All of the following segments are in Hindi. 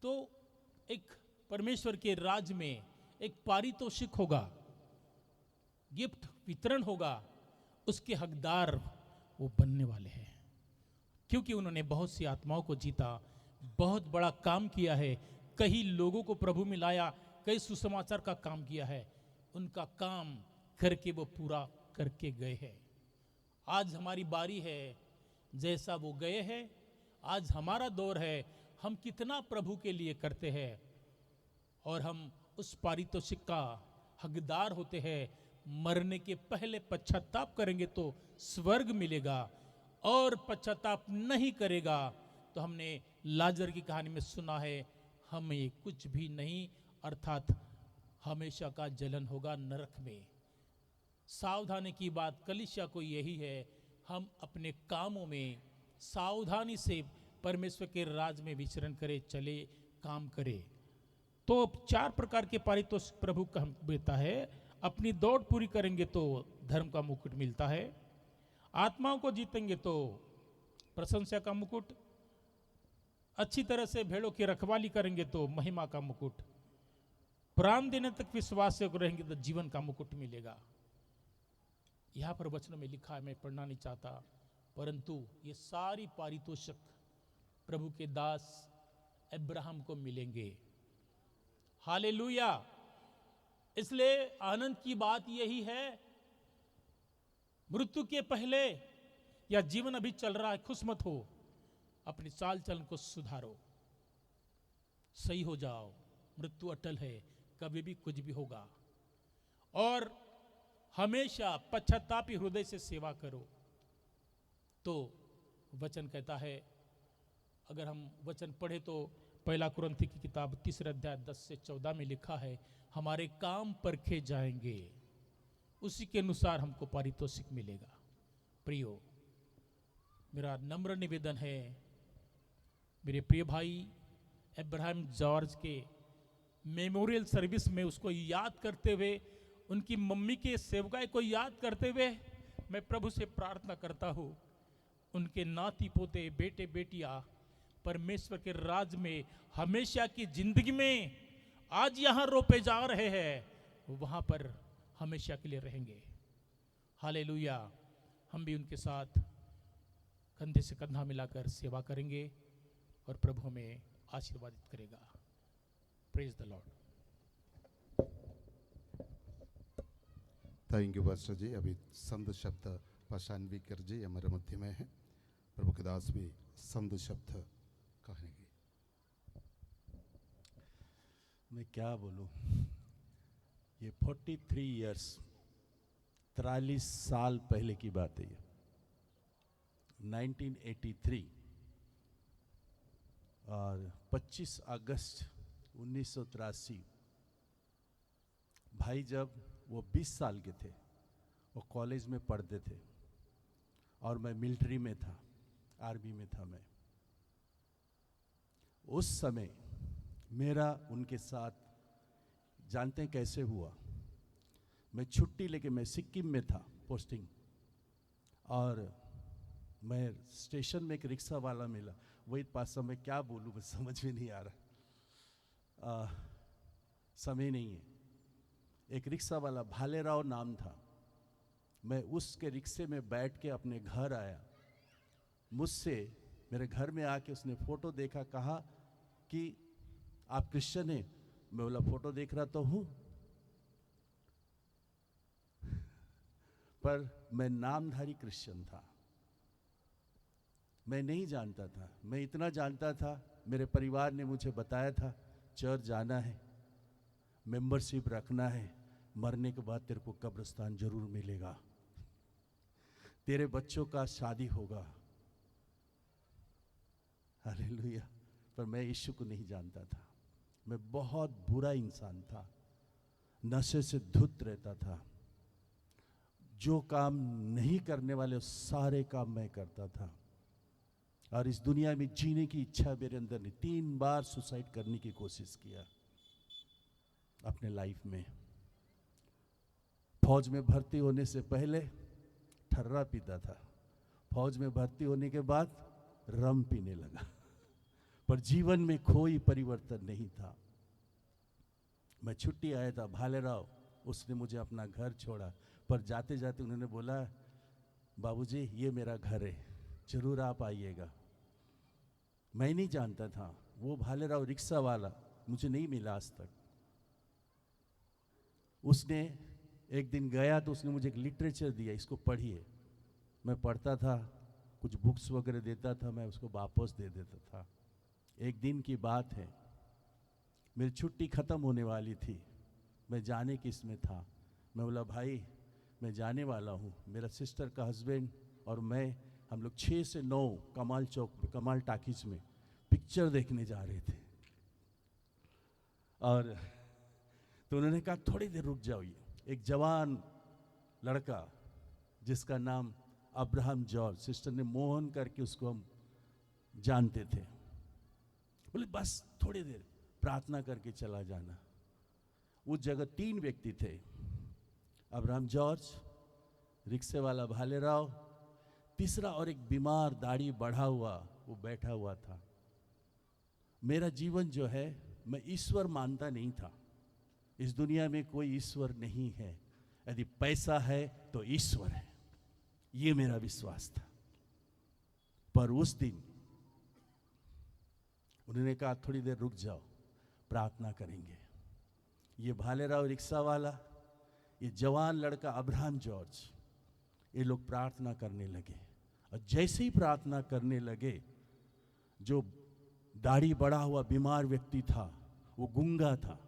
तो एक परमेश्वर के राज में एक पारितोषिक होगा, गिफ्ट वितरण होगा, उसके हकदार वो बनने वाले हैं, क्योंकि उन्होंने बहुत सी आत्माओं को जीता, बहुत बड़ा काम किया है, कई लोगों को प्रभु में लाया, कई सुसमाचार का काम किया है, उनका काम करके वो पूरा करके गए हैं। आज हमारी बारी है, जैसा वो गए हैं आज हमारा दौर है, हम कितना प्रभु के लिए करते हैं और हम उस पारितोषिक का हकदार होते हैं। मरने के पहले पश्चाताप करेंगे तो स्वर्ग मिलेगा, और पश्चाताप नहीं करेगा तो हमने लाजर की कहानी में सुना है, हमें कुछ भी नहीं, अर्थात हमेशा का जलन होगा नरक में। सावधानी की बात कलीसिया को यही है, हम अपने कामों में सावधानी से परमेश्वर के राज में विचरण करें, चले, काम करें। तो 4 प्रकार के पारितोषिक प्रभु का हम देता है। अपनी दौड़ पूरी करेंगे तो धर्म का मुकुट मिलता है, आत्माओं को जीतेंगे तो प्रशंसा का मुकुट, अच्छी तरह से भेड़ों की रखवाली करेंगे तो महिमा का मुकुट, प्राण देने तक विश्वास से रहेंगे तो जीवन का मुकुट मिलेगा। यहां पर वचनों में लिखा है, मैं पढ़ना नहीं चाहता, परंतु ये सारी पारितोषिक प्रभु के दास अब्राहम को मिलेंगे। हालेलुया। इसलिए आनंद की बात यही है, मृत्यु के पहले या जीवन अभी चल रहा है, खुश मत हो, अपनी चाल चलन को सुधारो, सही हो जाओ। मृत्यु अटल है, कभी भी कुछ भी होगा, और हमेशा पश्चातापी हृदय से सेवा करो। तो वचन कहता है, अगर हम वचन पढ़े तो 1 कुरिन्थी की किताब 3 अध्याय 10 से 14 में लिखा है, हमारे काम परखे जाएंगे, उसी के अनुसार हमको पारितोषिक मिलेगा। प्रियो, मेरा नम्र निवेदन है, मेरे प्रिय भाई अब्राहम जॉर्ज के मेमोरियल सर्विस में उसको याद करते हुए, उनकी मम्मी के सेवकाई को याद करते हुए, मैं प्रभु से प्रार्थना करता हूँ, उनके नाती पोते बेटे बेटियां परमेश्वर के राज में हमेशा की जिंदगी में आज यहाँ रोपे जा रहे हैं, वहाँ पर हमेशा के लिए रहेंगे। हालेलुया। हम भी उनके साथ कंधे से कंधा मिलाकर सेवा करेंगे और प्रभु हमें आशीर्वादित करेगा। Praise the lord. Thank you pastor ji. अभी संत शब्द पाशान्विकर जी हमारे मध्य में है, प्रभु के दास भी संत शब्द कहेंगे। मैं क्या बोलूं, ये 43 इयर्स 43 साल पहले की बात है ये, 1983 और 25 अगस्त 1983। भाई जब वो 20 साल के थे, वो कॉलेज में पढ़ते थे और मैं मिलिट्री में था, आर्मी में था मैं। उस समय मेरा उनके साथ जानते हैं कैसे हुआ, मैं छुट्टी लेके मैं सिक्किम में था पोस्टिंग, और मैं स्टेशन में एक रिक्शा वाला मिला। वही पास समय क्या बोलूँ, मैं समझ में नहीं आ रहा, समय नहीं है। एक रिक्शा वाला भालेराव नाम था, मैं उसके रिक्शे में बैठ के अपने घर आया। मुझसे मेरे घर में आके उसने फ़ोटो देखा, कहा कि आप क्रिश्चियन हैं? मैं बोला फ़ोटो देख रहा तो हूँ, पर मैं नामधारी क्रिश्चियन था, मैं नहीं जानता था। मैं इतना जानता था, मेरे परिवार ने मुझे बताया था, चर्च जाना है, मेंबरशिप रखना है, मरने के बाद तेरे को कब्रिस्तान जरूर मिलेगा, तेरे बच्चों का शादी होगा। हालेलुया। पर मैं यीशु को नहीं जानता था, मैं बहुत बुरा इंसान था, नशे से धुत रहता था, जो काम नहीं करने वाले सारे काम मैं करता था, और इस दुनिया में जीने की इच्छा मेरे अंदर नहीं। 3 बार सुसाइड करने की कोशिश किया अपने लाइफ में। फौज में भर्ती होने से पहले ठर्रा पीता था, फौज में भर्ती होने के बाद रम पीने लगा। पर जीवन में कोई परिवर्तन नहीं था। मैं छुट्टी आया था, भालेराव उसने मुझे अपना घर छोड़ा, पर जाते जाते उन्होंने बोला, बाबूजी ये मेरा घर है, जरूर आप आइएगा। मैं नहीं जानता था, वो भालेराव रिक्शा वाला मुझे नहीं मिला आज तक। उसने एक दिन गया तो उसने मुझे एक लिटरेचर दिया, इसको पढ़िए। मैं पढ़ता था, कुछ बुक्स वगैरह देता था, मैं उसको वापस दे देता था। एक दिन की बात है, मेरी छुट्टी ख़त्म होने वाली थी, मैं जाने किस में था। मैं बोला, भाई मैं जाने वाला हूँ। मेरा सिस्टर का हस्बैंड और मैं, हम लोग 6 से 9 कमाल चौक पे, कमाल टाकीज में पिक्चर देखने जा रहे थे। और तो उन्होंने कहा थोड़ी देर रुक जाओ। एक जवान लड़का जिसका नाम अब्राहम जॉर्ज, सिस्टर ने मोहन करके उसको हम जानते थे, बोले बस थोड़ी देर प्रार्थना करके चला जाना। उस जगह 3 व्यक्ति थे, अब्राहम जॉर्ज, रिक्शे वाला भालेराव, तीसरा और एक बीमार दाढ़ी बढ़ा हुआ वो बैठा हुआ था। मेरा जीवन जो है, मैं ईश्वर मानता नहीं था। इस दुनिया में कोई ईश्वर नहीं है, यदि पैसा है तो ईश्वर है, ये मेरा विश्वास था। पर उस दिन उन्होंने कहा थोड़ी देर रुक जाओ, प्रार्थना करेंगे। ये भालेराव रिक्शा वाला, ये जवान लड़का अब्राहम जॉर्ज, ये लोग प्रार्थना करने लगे। और जैसे ही प्रार्थना करने लगे, जो दाढ़ी बढ़ा हुआ बीमार व्यक्ति था वो गूंगा था,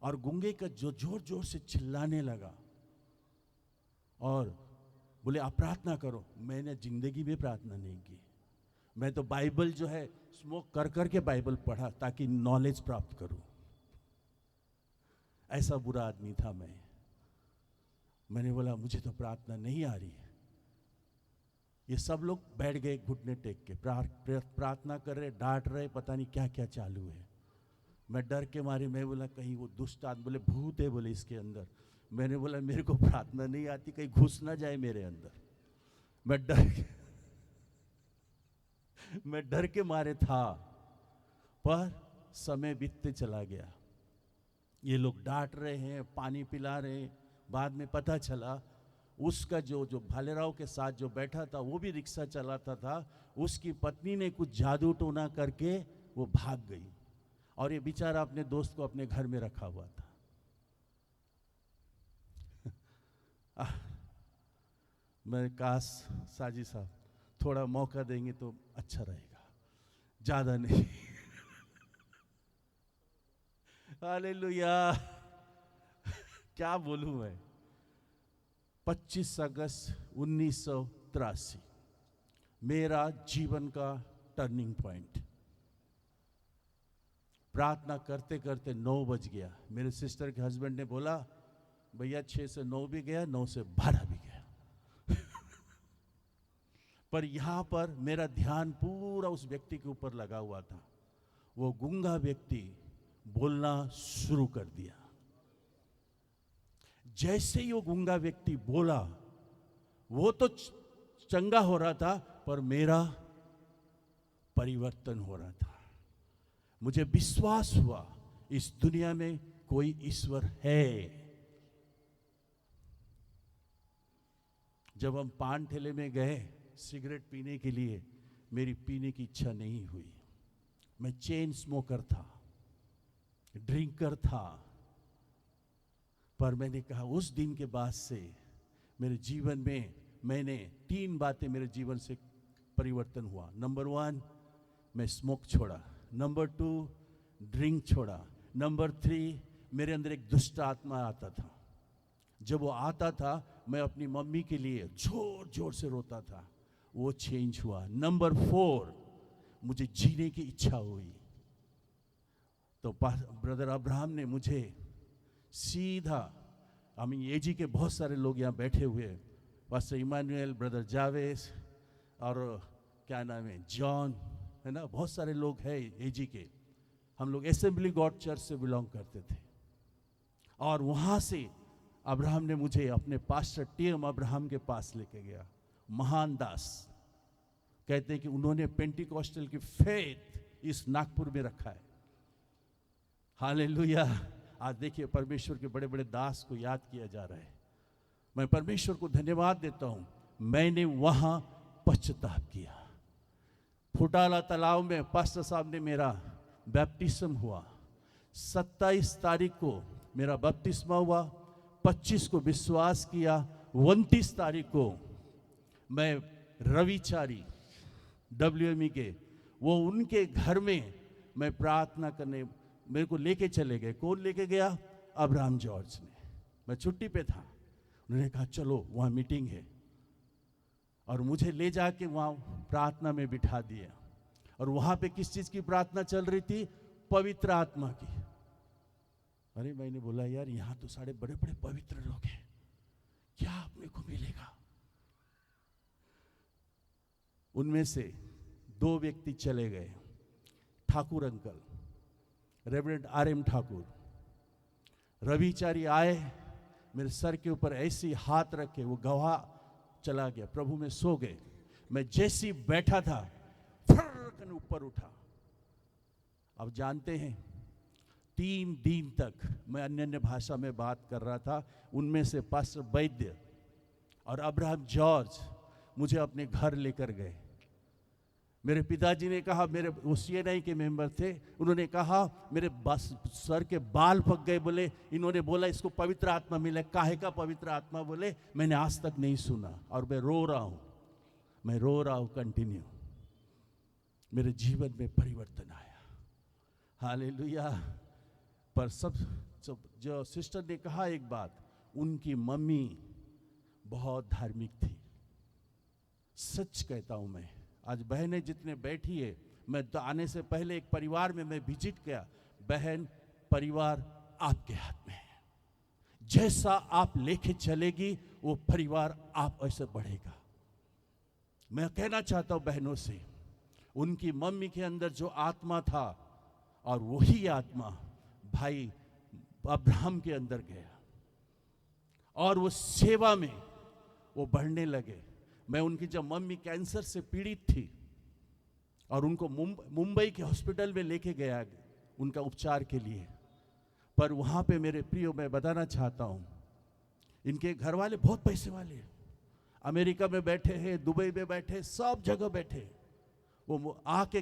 और गूंगे का जो जोर जोर से चिल्लाने लगा और बोले आप प्रार्थना करो। मैंने जिंदगी में प्रार्थना नहीं की। मैं तो बाइबल जो है स्मोक कर करके बाइबल पढ़ा ताकि नॉलेज प्राप्त करूं। ऐसा बुरा आदमी था मैं। मैंने बोला मुझे तो प्रार्थना नहीं आ रही है। ये सब लोग बैठ गए घुटने टेक के, प्रार्थना कर रहे, डांट रहे, पता नहीं क्या क्या चालू है। मैं डर के मारे, मैं बोला कहीं वो दुष्ट आदमी, बोले भूत है बोले इसके अंदर। मैंने बोला मेरे को प्रार्थना नहीं आती, कहीं घुस ना जाए मेरे अंदर। मैं डर के मारे था। पर समय बीतते चला गया, ये लोग डांट रहे हैं, पानी पिला रहे हैं। बाद में पता चला उसका जो भालेराव के साथ जो बैठा था वो भी रिक्शा चलाता था, उसकी पत्नी ने कुछ जादू टोना करके वो भाग गई, और ये बेचारा अपने दोस्त को अपने घर में रखा हुआ था। मैं काश साजी साहब थोड़ा मौका देंगे तो अच्छा रहेगा, ज्यादा नहीं। हालेलुया। क्या बोलूं मैं। 25 अगस्त 1983 मेरा जीवन का टर्निंग पॉइंट। प्रार्थना करते करते 9 बज गया। मेरे सिस्टर के हस्बैंड ने बोला भैया 6 से 9 भी गया, 9 से 12 भी गया। पर यहां पर मेरा ध्यान पूरा उस व्यक्ति के ऊपर लगा हुआ था। वो गूंगा व्यक्ति बोलना शुरू कर दिया। जैसे ही वो गूंगा व्यक्ति बोला, वो तो चंगा हो रहा था, पर मेरा परिवर्तन हो रहा था। मुझे विश्वास हुआ इस दुनिया में कोई ईश्वर है। जब हम पान ठेले में गए सिगरेट पीने के लिए, मेरी पीने की इच्छा नहीं हुई। मैं चेन स्मोकर था, ड्रिंकर था। पर मैंने कहा उस दिन के बाद से मेरे जीवन में मैंने 3 बातें मेरे जीवन से परिवर्तन हुआ। नंबर 1 मैं स्मोक छोड़ा, नंबर 2 ड्रिंक छोड़ा, नंबर 3 मेरे अंदर एक दुष्ट आत्मा आता था। जब वो आता था मैं अपनी मम्मी के लिए जोर जोर से रोता था, वो चेंज हुआ। नंबर 4 मुझे जीने की इच्छा हुई। तो ब्रदर अब्राहम ने मुझे सीधा, एजी के बहुत सारे लोग यहाँ बैठे हुए, पास्टर इमानुएल, ब्रदर जावेस और क्या नाम है जॉन, है ना, बहुत सारे लोग हैं एजी के। हम लोग असेंबली गॉड चर्च से बिलोंग करते थे। और वहाँ से अब्राहम ने मुझे अपने पास्टर टीएम अब्राहम के पास लेके गया। महान दास, कहते हैं कि उन्होंने पेंटिकॉस्टल की फेथ इस नागपुर में रखा है। हालेलुया। आज देखिए परमेश्वर के बड़े बड़े दास को याद किया जा रहा है। मैं परमेश्वर को धन्यवाद देता हूं, मैंने वहां पश्चाताप किया। फुटाला तालाब में पास्टर साहब ने मेरा बैप्टिज्म हुआ। 27 तारीख को मेरा बपतिस्मा हुआ, 25 को विश्वास किया, 29 तारीख को मैं रविचारी WME के वो उनके घर में मैं प्रार्थना करने मेरे को लेके चले गए। कौन लेके गया? अब्राहम जॉर्ज ने। मैं छुट्टी पे था, उन्होंने कहा चलो वहाँ मीटिंग है, और मुझे ले जाके वहाँ प्रार्थना में बिठा दिया। और वहाँ पे किस चीज़ की प्रार्थना चल रही थी? पवित्र आत्मा की। अरे मैंने बोला यार यहाँ तो सारे बड़े बड़े पवित्र लोग हैं, क्या अपने को मिलेगा? उनमें से 2 व्यक्ति चले गए, Thakur uncle, reverend RM Thakur. रविचारी आए, मेरे सर के ऊपर ऐसी हाथ रखे, वो गवाह चला गया, प्रभु में सो गए। मैं जैसी बैठा था फर्रकन ऊपर उठा। अब जानते हैं 3 दिन तक मैं अन्य अन्य भाषा में बात कर रहा था। उनमें से पास्टर वैद्य और अब्राहम जॉर्ज मुझे अपने घर लेकर गए। मेरे पिताजी ने कहा, मेरे वो CNI के मेंबर थे, उन्होंने कहा मेरे बस सर के बाल पक गए। बोले इन्होंने बोला इसको पवित्र आत्मा मिला। काहे का पवित्र आत्मा? बोले मैंने आज तक नहीं सुना और मैं रो रहा हूँ, मैं रो रहा हूँ कंटिन्यू। मेरे जीवन में परिवर्तन आया। हालेलुया। पर सब जो सिस्टर ने कहा एक बात, उनकी मम्मी बहुत धार्मिक थी। सच कहता हूँ मैं, आज बहनें जितने बैठी है, मैं तो आने से पहले एक परिवार में मैं विजिट किया। बहन, परिवार आपके हाथ में है। जैसा आप लेके चलेगी वो परिवार आप ऐसे बढ़ेगा। मैं कहना चाहता हूं बहनों से, उनकी मम्मी के अंदर जो आत्मा था और वही आत्मा भाई अब्राहम के अंदर गया और वो सेवा में वो बढ़ने लगे। मैं उनकी जब मम्मी कैंसर से पीड़ित थी और उनको मुंबई के हॉस्पिटल में लेके गया उनका उपचार के लिए, पर वहाँ पे मेरे प्रियो मैं बताना चाहता हूँ, इनके घर वाले बहुत पैसे वाले हैं, अमेरिका में बैठे हैं, दुबई में बैठे, सब जगह बैठे। वो आके